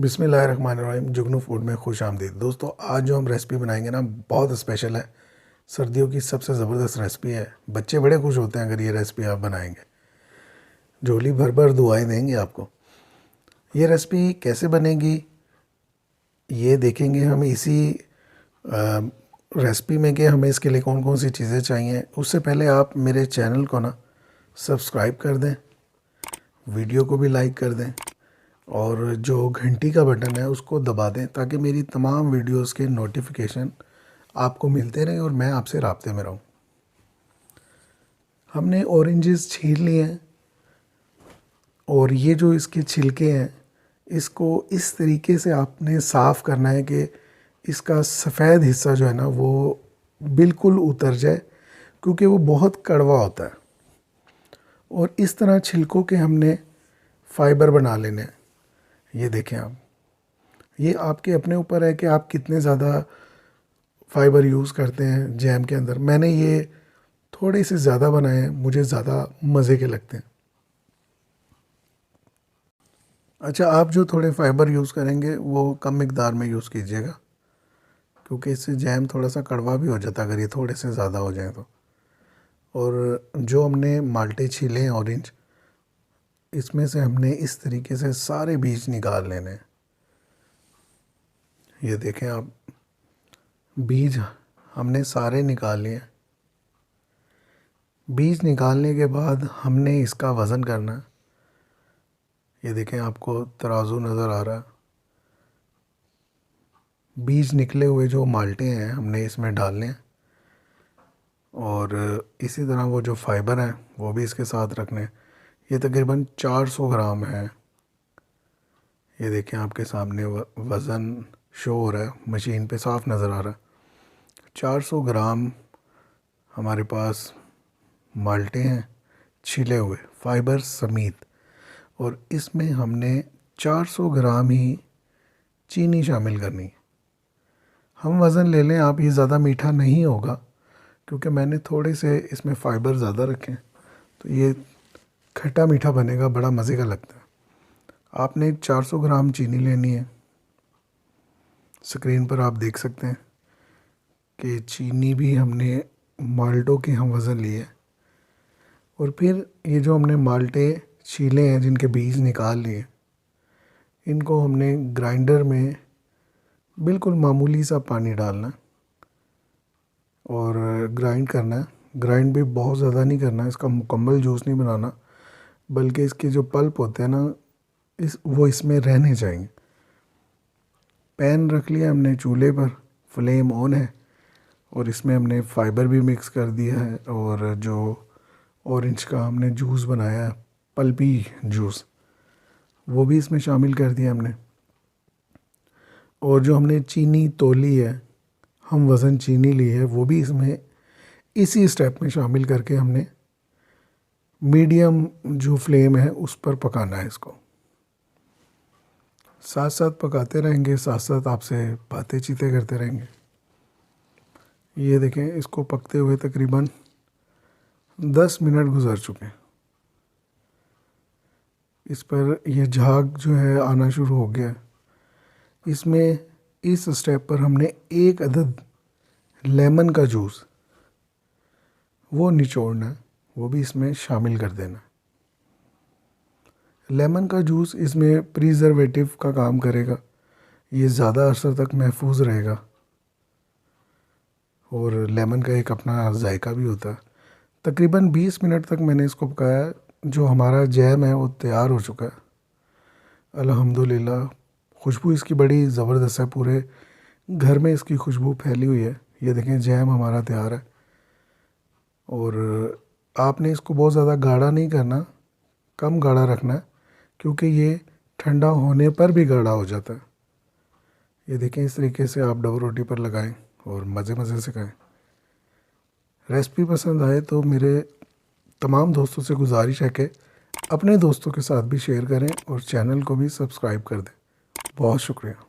बिस्मिल्लाहिर्रहमानिर्रहीम। जुगनू फूड में खुश आमदीद। दोस्तों, आज जो हम रेसिपी बनाएंगे ना, बहुत स्पेशल है। सर्दियों की सबसे ज़बरदस्त रेसिपी है। बच्चे बड़े खुश होते हैं अगर ये रेसिपी आप बनाएंगे। झोली भर भर दुआएं देंगे आपको। ये रेसिपी कैसे बनेगी ये देखेंगे हम इसी रेसिपी में कि हमें इसके लिए कौन कौन सी चीज़ें चाहिए। उससे पहले आप मेरे चैनल को ना सब्सक्राइब कर दें, वीडियो को भी लाइक कर दें और जो घंटी का बटन है उसको दबा दें ताकि मेरी तमाम वीडियोस के नोटिफिकेशन आपको मिलते रहें और मैं आपसे राब्ते में रहूं। हमने ऑरेंजेस छील लिए हैं और ये जो इसके छिलके हैं इसको इस तरीके से आपने साफ़ करना है कि इसका सफ़ेद हिस्सा जो है ना वो बिल्कुल उतर जाए, क्योंकि वो बहुत कड़वा होता है। और इस तरह छिलकों के हमने फ़ाइबर बना लेने हैं। ये देखें आप, ये आपके अपने ऊपर है कि आप कितने ज़्यादा फ़ाइबर यूज़ करते हैं जैम के अंदर। मैंने ये थोड़े से ज़्यादा बनाए हैं, मुझे ज़्यादा मज़े के लगते हैं। अच्छा, आप जो थोड़े फ़ाइबर यूज़ करेंगे वो कम मिकदार में यूज़ कीजिएगा, क्योंकि इससे जैम थोड़ा सा कड़वा भी हो जाता है अगर ये थोड़े से ज़्यादा हो जाए तो। और जो हमने माल्टे छीले हैं ऑरेंज, इसमें से हमने इस तरीके से सारे बीज निकाल लेने हैं। ये देखें आप, बीज हमने सारे निकाल लिए। बीज निकालने के बाद हमने इसका वज़न करना है। ये देखें, आपको तराजू नज़र आ रहा है। बीज निकले हुए जो माल्टे हैं हमने इसमें डालने हैं और इसी तरह वो जो फ़ाइबर हैं वो भी इसके साथ रखने हैं। ये तकरीबन 400 ग्राम है। ये देखें, आपके सामने वज़न शो हो रहा है, मशीन पे साफ नज़र आ रहा है। 400 ग्राम हमारे पास माल्टे हैं छिले हुए फ़ाइबर समेत, और इसमें हमने 400 ग्राम ही चीनी शामिल करनी। हम वज़न ले लें आप, ये ज़्यादा मीठा नहीं होगा क्योंकि मैंने थोड़े से इसमें फ़ाइबर ज़्यादा रखे हैं, तो ये खट्टा मीठा बनेगा, बड़ा मज़े का लगता है। आपने 400 ग्राम चीनी लेनी है। स्क्रीन पर आप देख सकते हैं कि चीनी भी हमने माल्टों के हम वज़न लिए। और फिर ये जो हमने माल्टे छीले हैं जिनके बीज निकाल लिए, इनको हमने ग्राइंडर में बिल्कुल मामूली सा पानी डालना और ग्राइंड करना है। ग्राइंड भी बहुत ज़्यादा नहीं करना है, इसका मुकम्मल जूस नहीं बनाना, बल्कि इसके जो पल्प होते हैं ना वो इसमें रहने चाहिए। पैन रख लिया हमने चूल्हे पर, फ्लेम ऑन है और इसमें हमने फ़ाइबर भी मिक्स कर दिया है और जो ऑरेंज का हमने जूस बनाया है, पल्पी जूस, वो भी इसमें शामिल कर दिया हमने। और जो हमने चीनी तोली है, हम वज़न चीनी ली है, वो भी इसमें इसी स्टेप में शामिल करके हमने मीडियम जो फ्लेम है उस पर पकाना है। इसको साथ साथ पकाते रहेंगे, साथ साथ आपसे बातें चीतें करते रहेंगे। ये देखें, इसको पकते हुए तकरीबन 10 मिनट गुजर चुके हैं। इस पर यह झाग जो है आना शुरू हो गया। इसमें इस स्टेप पर हमने 1 अदद लेमन का जूस वो निचोड़ना है, वो भी इसमें शामिल कर देना। लेमन का जूस इसमें प्रिजर्वेटिव का काम करेगा, ये ज़्यादा अरसा तक महफूज रहेगा और लेमन का एक अपना जायका भी होता है। तकरीबन 20 मिनट तक मैंने इसको पकाया। जो हमारा जैम है वो तैयार हो चुका है अल्हम्दुलिल्लाह। खुशबू इसकी बड़ी ज़बरदस्त है, पूरे घर में इसकी खुशबू फैली हुई है। ये देखें, जैम हमारा तैयार है। और आपने इसको बहुत ज़्यादा गाढ़ा नहीं करना, कम गाढ़ा रखना है, क्योंकि ये ठंडा होने पर भी गाढ़ा हो जाता है। ये देखें, इस तरीके से आप डबल रोटी पर लगाएं और मज़े मज़े से खाएं। रेसिपी पसंद आए तो मेरे तमाम दोस्तों से गुजारिश है कि अपने दोस्तों के साथ भी शेयर करें और चैनल को भी सब्सक्राइब कर दें। बहुत शुक्रिया।